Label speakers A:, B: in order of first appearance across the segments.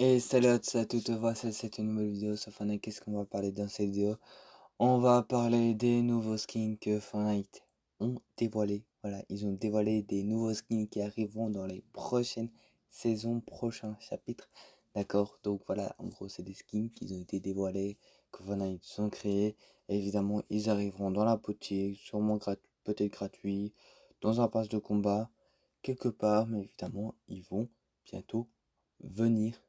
A: Et salut à tous et à toutes, voici c'est une nouvelle vidéo sur Fortnite. Qu'est-ce qu'on va parler dans cette vidéo? On va parler des nouveaux skins que Fortnite ont dévoilés. Voilà, ils ont dévoilé des nouveaux skins qui arriveront dans les prochaines saisons, prochains chapitres. D'accord? Donc voilà, en gros, c'est des skins qui ont été dévoilés, que Fortnite ont créés. Évidemment, ils arriveront dans la boutique, sûrement peut-être gratuit, dans un pass de combat, quelque part, mais évidemment, ils vont bientôt venir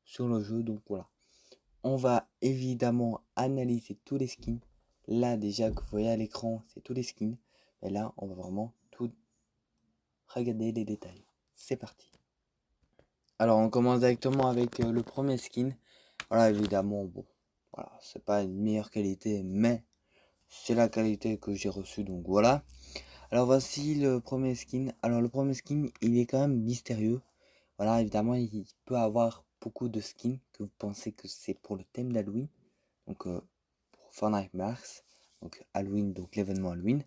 A: sur le jeu. Donc voilà, on va évidemment analyser tous les skins. Là déjà que vous voyez à l'écran, c'est tous les skins. Et là, on va vraiment tout regarder les détails. C'est parti. Alors on commence directement avec le premier skin. Voilà, évidemment, bon, voilà, c'est pas une meilleure qualité, mais c'est la qualité que j'ai reçue, donc voilà. Alors voici le premier skin. Alors le premier skin, il est quand même mystérieux. Voilà, évidemment, il peut avoir beaucoup de skins que vous pensez que c'est pour le thème d'Halloween. Donc pour Fortnite Mars, donc Halloween, donc l'événement Halloween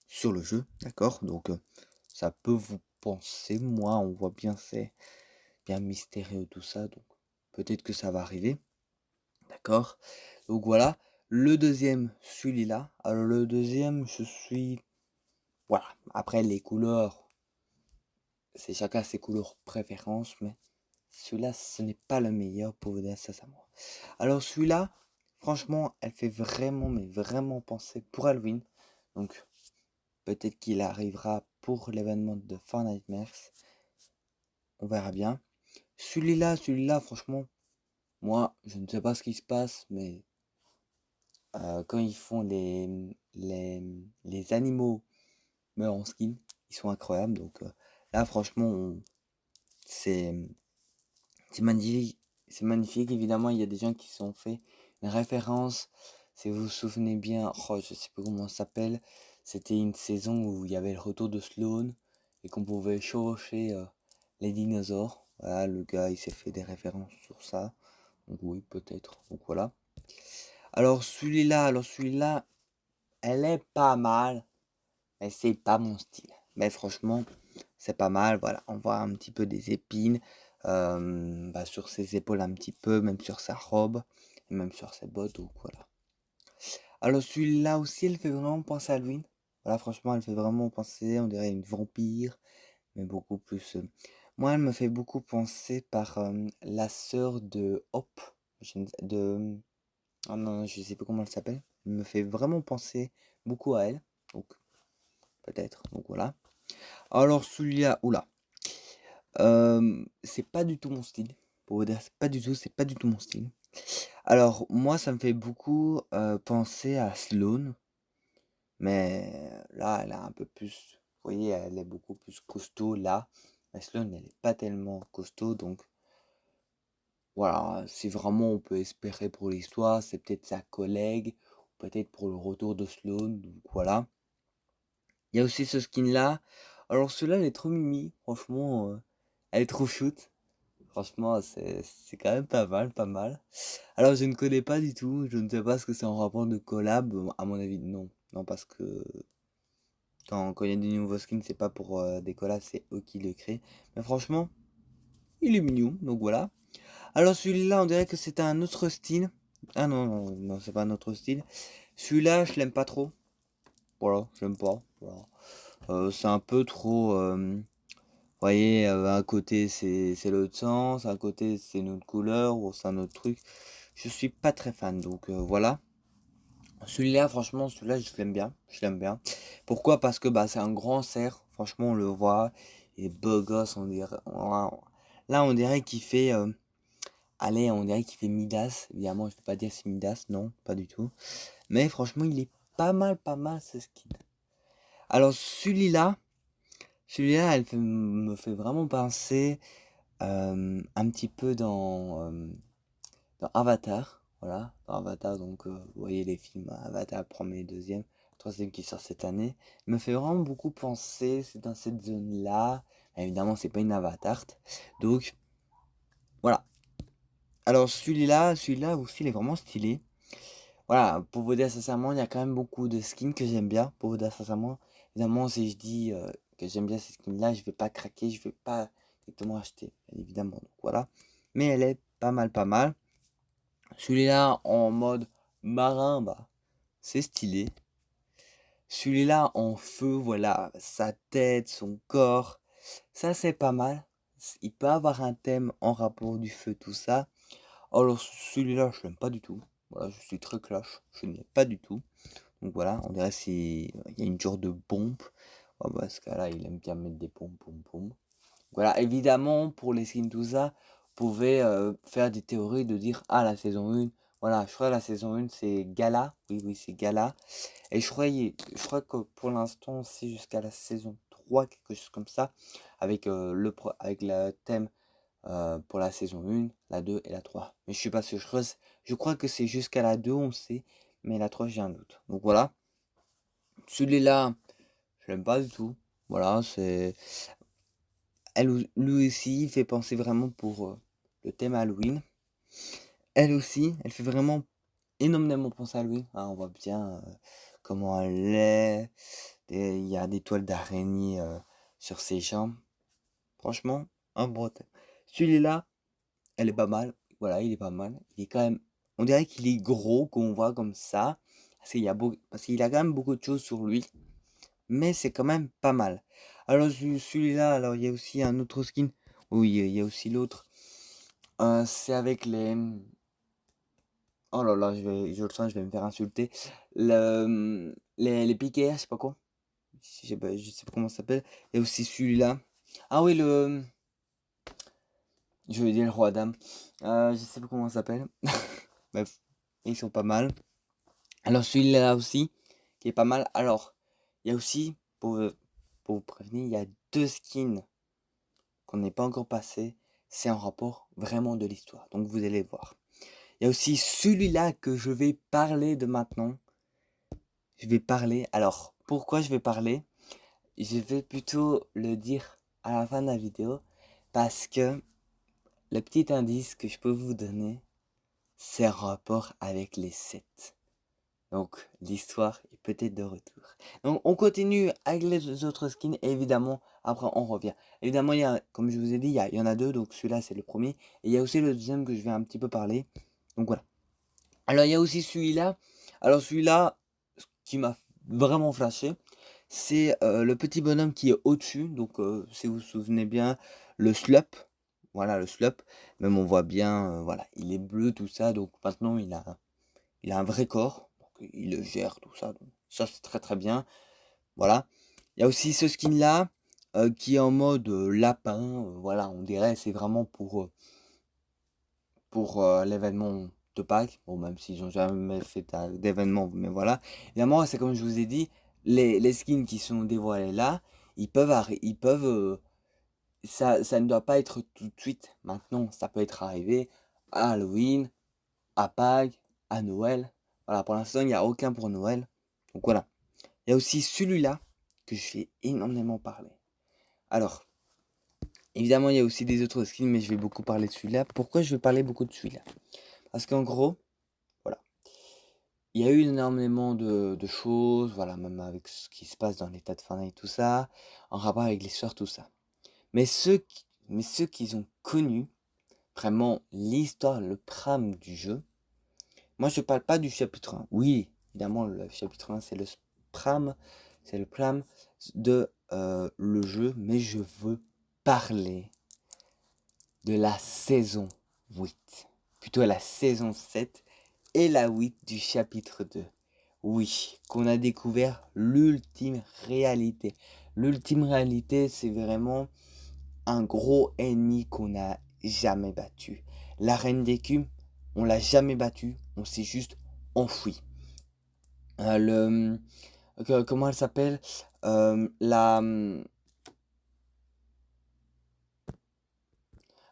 A: sur le jeu, d'accord. Donc ça peut vous penser, moi on voit bien c'est bien mystérieux tout ça, donc peut-être que ça va arriver, d'accord. Donc voilà, le deuxième, celui-là. Alors le deuxième, je suis, voilà, après les couleurs, c'est chacun ses couleurs préférences, mais celui-là ce n'est pas le meilleur pour vous dire ça, ça moi. Alors celui-là, franchement, elle fait vraiment, mais vraiment penser pour Halloween. Donc, peut-être qu'il arrivera pour l'événement de Fortnite Mars. On verra bien. Celui-là, franchement, moi, je ne sais pas ce qui se passe, mais quand ils font les animaux meurent en skin, ils sont incroyables. Donc là, franchement, c'est c'est magnifique. C'est magnifique. Évidemment, il y a des gens qui se sont fait une référence. Si vous vous souvenez bien, oh, je sais plus comment ça s'appelle. C'était une saison où il y avait le retour de Sloan et qu'on pouvait chevaucher les dinosaures. Voilà, le gars, il s'est fait des références sur ça. Donc oui, peut-être. Donc voilà. Alors celui-là, elle est pas mal, mais c'est pas mon style. Mais franchement, c'est pas mal. Voilà, on voit un petit peu des épines sur ses épaules un petit peu, même sur sa robe, et même sur ses bottes. Donc voilà. Alors celui-là aussi, elle fait vraiment penser à Halloween. Voilà, franchement, elle fait vraiment penser, on dirait une vampire, mais beaucoup plus. Moi, elle me fait beaucoup penser par la sœur de Hop, de... Oh non, je sais pas comment elle s'appelle. Elle me fait vraiment penser beaucoup à elle. Donc, peut-être. Donc voilà. Alors celui-là, oula. C'est pas du tout mon style. Pour vous dire, c'est pas du tout mon style. Alors, moi, ça me fait beaucoup penser à Sloane. Mais là, elle est un peu plus. Vous voyez, elle est beaucoup plus costaud là. Mais Sloane, elle est pas tellement costaud. Donc, voilà. Si vraiment on peut espérer pour l'histoire, c'est peut-être sa collègue. Peut-être pour le retour de Sloane. Donc, voilà. Il y a aussi ce skin là. Alors, celui-là, elle est trop mimi. Franchement, elle est trop shoot. Franchement, c'est quand même pas mal, pas mal. Alors, je ne connais pas du tout. Je ne sais pas ce que c'est en rapport de collab. À mon avis, non. Non, parce que quand il y a des nouveaux skins, c'est pas pour des collabs, c'est eux qui les créent. Mais franchement, il est mignon. Donc voilà. Alors, celui-là, on dirait que c'est un autre style. Ah non, non, non, c'est pas un autre style. Celui-là, je l'aime pas trop. Voilà, j'aime pas. Voilà. C'est un peu trop. Vous voyez, un côté c'est l'autre sens, un côté c'est une autre couleur ou c'est un autre truc. Je suis pas très fan, donc voilà. Celui-là, franchement, celui-là, je l'aime bien. Je l'aime bien. Pourquoi? Parce que bah, c'est un grand cerf. Franchement, on le voit. Il est beau gosse, on dirait. Là, on dirait qu'il fait. Allez, on dirait qu'il fait Midas. Évidemment, je ne vais pas dire c'est Midas, non, pas du tout. Mais franchement, il est pas mal ce skin. Alors, celui-là, me fait vraiment penser un petit peu dans Avatar, voilà, dans Avatar, donc vous voyez les films Avatar, premier, deuxième, troisième qui sort cette année, il me fait vraiment beaucoup penser, c'est dans cette zone-là, évidemment c'est pas une Avatar, donc voilà. Alors celui-là aussi il est vraiment stylé, voilà, pour vous dire sincèrement, il y a quand même beaucoup de skins que j'aime bien, pour vous dire sincèrement, évidemment si je dis que j'aime bien ces skins-là, je vais pas craquer, je vais pas directement acheter, bien évidemment, donc voilà. mais elle est pas mal, pas mal. Celui-là en mode marin, bah, c'est stylé. Celui-là en feu, voilà, sa tête, son corps, ça c'est pas mal. Il peut avoir un thème en rapport du feu, tout ça. Alors celui-là, je l'aime pas du tout. Voilà, je suis très clash, je ne l'aime pas du tout. Donc voilà, on dirait il y a une genre de bombe. Oh, bah, ce cas-là, il aime bien mettre des pompes, pompes, pompes. Voilà, évidemment, pour les skins, tout ça, vous pouvez faire des théories de dire, ah, la saison 1, voilà, je crois que la saison 1, c'est Gala. Oui, oui, c'est Gala. Et je crois que pour l'instant, c'est jusqu'à la saison 3 quelque chose comme ça, avec, avec le thème pour la saison 1, la 2 et la 3. Mais je suis pas sûr. Je crois que c'est jusqu'à la 2, on sait, mais la 3, j'ai un doute. Donc voilà. Celui-là, je l'aime pas du tout. Voilà, lui aussi, il fait penser vraiment pour le thème Halloween. Elle aussi, elle fait vraiment énormément penser à Halloween. Ah, on voit bien comment elle est. Il y a des toiles d'araignée sur ses jambes. Franchement, un bon thème. Celui-là, elle est pas mal. Voilà, il est pas mal. Il est quand même. On dirait qu'il est gros, qu'on voit comme ça. Parce qu'il a quand même beaucoup de choses sur lui. Mais c'est quand même pas mal. Alors, celui-là, alors il y a aussi un autre skin. Oui, il y a aussi l'autre. C'est avec les. Oh là là, je le sens, je vais me faire insulter. Les piquets, je sais pas quoi. Je sais pas comment ça s'appelle. Il y a aussi celui-là. Ah oui, je vais dire le roi dame. Je sais pas comment ça s'appelle. Bref, ils sont pas mal. Alors celui-là aussi, qui est pas mal. Alors, il y a aussi, pour vous prévenir, il y a deux skins qu'on n'est pas encore passé. C'est en rapport vraiment de l'histoire. Donc vous allez voir. Il y a aussi celui-là que je vais parler de maintenant. Je vais parler. Alors, pourquoi je vais parler? Je vais plutôt le dire à la fin de la vidéo. Parce que le petit indice que je peux vous donner, c'est en rapport avec les 7. Donc, l'histoire est peut-être de retour. Donc, on continue avec les autres skins. Et évidemment, après, on revient. Évidemment, comme je vous ai dit, il y en a deux. Donc, celui-là, c'est le premier. Et il y a aussi le deuxième que je vais un petit peu parler. Donc, voilà. Alors, il y a aussi celui-là. Alors, celui-là, ce qui m'a vraiment flashé, c'est le petit bonhomme qui est au-dessus. Donc, si vous vous souvenez bien, le Slup. Voilà, le Slup. Même, on voit bien, voilà, il est bleu, tout ça. Donc, maintenant, il a un vrai corps. Donc, il le gère, tout ça. Donc, ça, c'est très, très bien. Voilà. Il y a aussi ce skin-là, qui est en mode lapin. Voilà, on dirait, c'est vraiment pour l'événement de Pâques. Bon, même s'ils n'ont jamais fait d'événement, mais voilà. Évidemment, c'est comme je vous ai dit, les skins qui sont dévoilés là, ça ne doit pas être tout de suite. Maintenant, ça peut être arrivé à Halloween, à Pâques, à Noël. Voilà, pour l'instant, il n'y a aucun pour Noël. Donc voilà. Il y a aussi celui-là que je vais énormément parler. Alors, évidemment, il y a aussi des autres skins, mais je vais beaucoup parler de celui-là. Pourquoi je vais parler beaucoup de celui-là? Parce qu'en gros, voilà, il y a eu énormément de choses, voilà, même avec ce qui se passe dans l'état de fin et tout ça, en rapport avec l'histoire, tout ça. Mais ceux qui ont connu vraiment l'histoire, le prime du jeu, moi je parle pas du chapitre 1. Oui, évidemment, le chapitre 1 c'est le prime, c'est le prime de le jeu, mais je veux parler de la saison 8, plutôt la saison 7 et la 8 du chapitre 2. Oui, qu'on a découvert l'ultime réalité. L'ultime réalité, c'est vraiment un gros ennemi qu'on n'a jamais battu. La reine d'écume, on l'a jamais battu, on s'est juste enfoui. Comment elle s'appelle?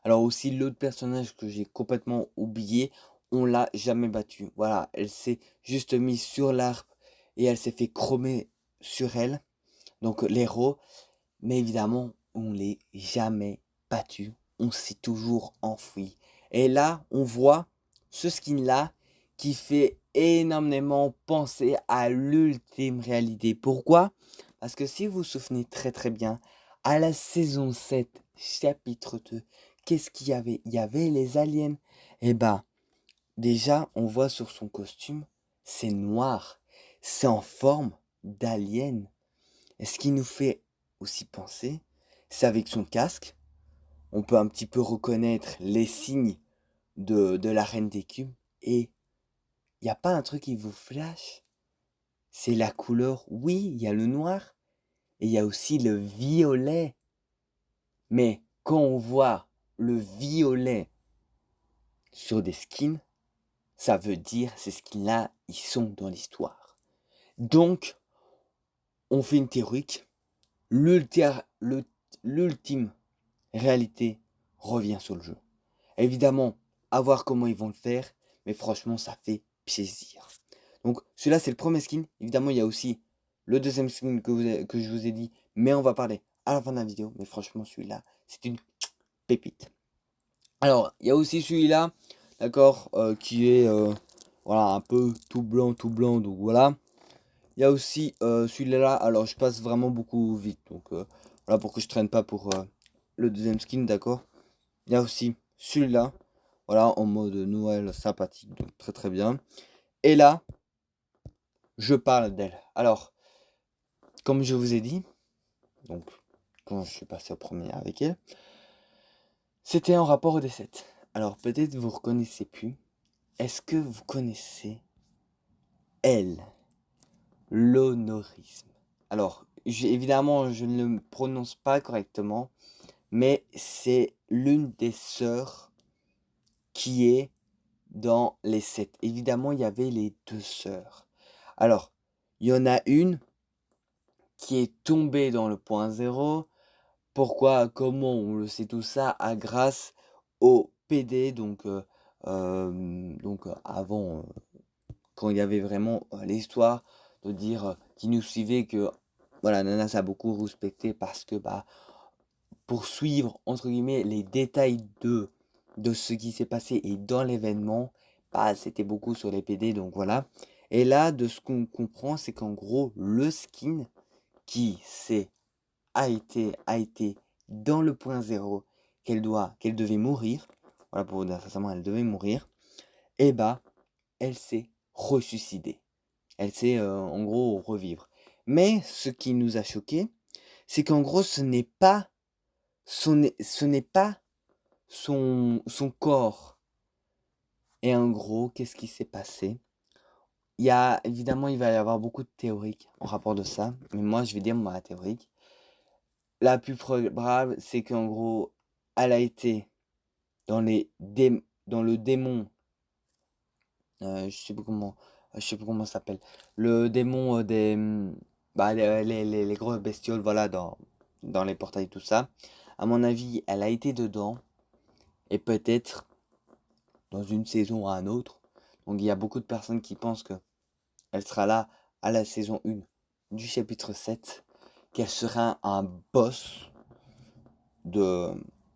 A: Alors aussi l'autre personnage que j'ai complètement oublié, on l'a jamais battu. Voilà, elle s'est juste mise sur l'arbre et elle s'est fait chromer sur elle. Donc l'héros, mais évidemment, on l'est jamais battu. On s'est toujours enfoui. Et là, on voit ce skin-là qui fait énormément penser à l'ultime réalité. Pourquoi? Parce que si vous vous souvenez très très bien, à la saison 7, chapitre 2, qu'est-ce qu'il y avait? Il y avait les aliens. Et bah, déjà, on voit sur son costume, c'est noir. C'est en forme d'alien. Et ce qui nous fait aussi penser, c'est avec son casque, on peut un petit peu reconnaître les signes de la reine des cubes. Et il n'y a pas un truc qui vous flash? C'est la couleur. Oui, il y a le noir et il y a aussi le violet. Mais quand on voit le violet sur des skins, ça veut dire ces skins-là, ils sont dans l'histoire. Donc, on fait une théorie. L'ultime réalité revient sur le jeu. Évidemment, à voir comment ils vont le faire, mais franchement, ça fait plaisir. Donc, celui-là, c'est le premier skin. Évidemment, il y a aussi le deuxième skin que je vous ai dit, mais on va parler à la fin de la vidéo. Mais franchement, celui-là, c'est une pépite. Alors, il y a aussi celui-là, d'accord, qui est, voilà, un peu tout blanc, donc voilà. Il y a aussi celui-là, alors je passe vraiment beaucoup vite, donc voilà, pour que je traîne pas pour le deuxième skin, d'accord. Il y a aussi celui-là, voilà, en mode Noël sympathique, donc très très bien. Et là, je parle d'elle. Alors, comme je vous ai dit, donc quand je suis passé au premier avec elle, c'était en rapport au D7. Alors peut-être vous reconnaissez plus. Est-ce que vous connaissez elle, l'honorisme? Alors, évidemment, je ne le prononce pas correctement, mais c'est l'une des sœurs qui est dans les 7. Évidemment, il y avait les deux sœurs. Alors, il y en a une qui est tombée dans le point zéro. Pourquoi, comment, on le sait tout ça, grâce au PD, donc avant, quand il y avait vraiment l'histoire de dire qui nous suivait que voilà, Nana a beaucoup respecté parce que bah pour suivre entre guillemets les détails de ce qui s'est passé et dans l'événement, bah c'était beaucoup sur les PD, donc voilà. Et là, de ce qu'on comprend, c'est qu'en gros le skin qui a été dans le point zéro, qu'elle devait mourir, voilà, pour vous dire sincèrement, elle devait mourir, et bah elle s'est ressuscitée. Elle sait en gros revivre. Mais ce qui nous a choqué, c'est qu'en gros ce n'est pas son corps. Et en gros, qu'est-ce qui s'est passé? Il y a évidemment, il va y avoir beaucoup de théoriques en rapport de ça, mais moi je vais dire ma théorique. La plus probable, c'est qu'en gros, elle a été dans dans le démon, je sais plus comment ça s'appelle, le démon bah, les grosses bestioles, voilà, dans les portails, tout ça. À mon avis, elle a été dedans, et peut-être dans une saison ou à un autre. Donc il y a beaucoup de personnes qui pensent que elle sera là à la saison 1 du chapitre 7, qu'elle sera un boss de,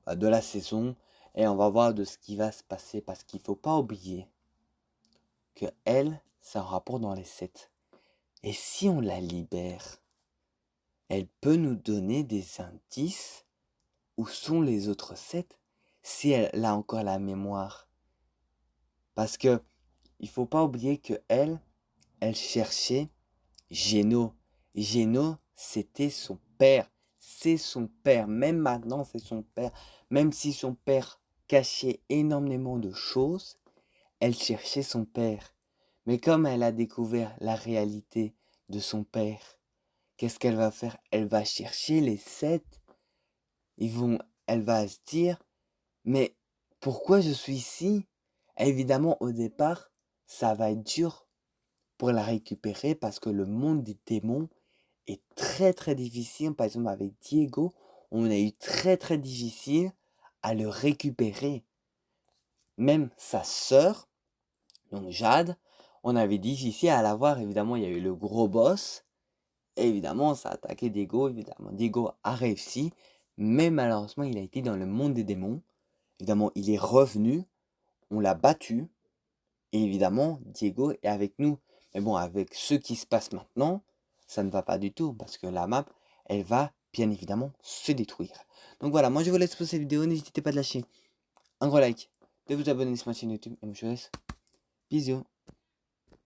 A: de la saison, et on va voir de ce qui va se passer, parce qu'il faut pas oublier que elle, c'est un rapport dans les 7. Et si on la libère, elle peut nous donner des indices où sont les autres 7 si elle a encore la mémoire. Parce que il faut pas oublier que elle cherchait Geno. Geno, c'était son père. C'est son père. Même maintenant, c'est son père. Même si son père cachait énormément de choses, elle cherchait son père. Mais comme elle a découvert la réalité de son père, qu'est-ce qu'elle va faire? Elle va chercher les 7. Elle va se dire, mais pourquoi je suis ici? Évidemment, au départ, ça va être dur pour la récupérer parce que le monde des démons est très très difficile. Par exemple, avec Diego, on a eu très très difficile à le récupérer. Même sa sœur, donc Jade, on avait difficile à la voir. Évidemment, il y a eu le gros boss. Et évidemment, ça a attaqué Diego. Évidemment, Diego a réussi. Mais malheureusement, il a été dans le monde des démons. Évidemment, il est revenu. On l'a battu. Et évidemment, Diego est avec nous. Mais bon, avec ce qui se passe maintenant, ça ne va pas du tout. Parce que la map, elle va bien évidemment se détruire. Donc voilà, moi je vous laisse pour cette vidéo. N'hésitez pas à lâcher un gros like, de vous abonner sur ma chaîne YouTube. Et moi je vous laisse. Bisous.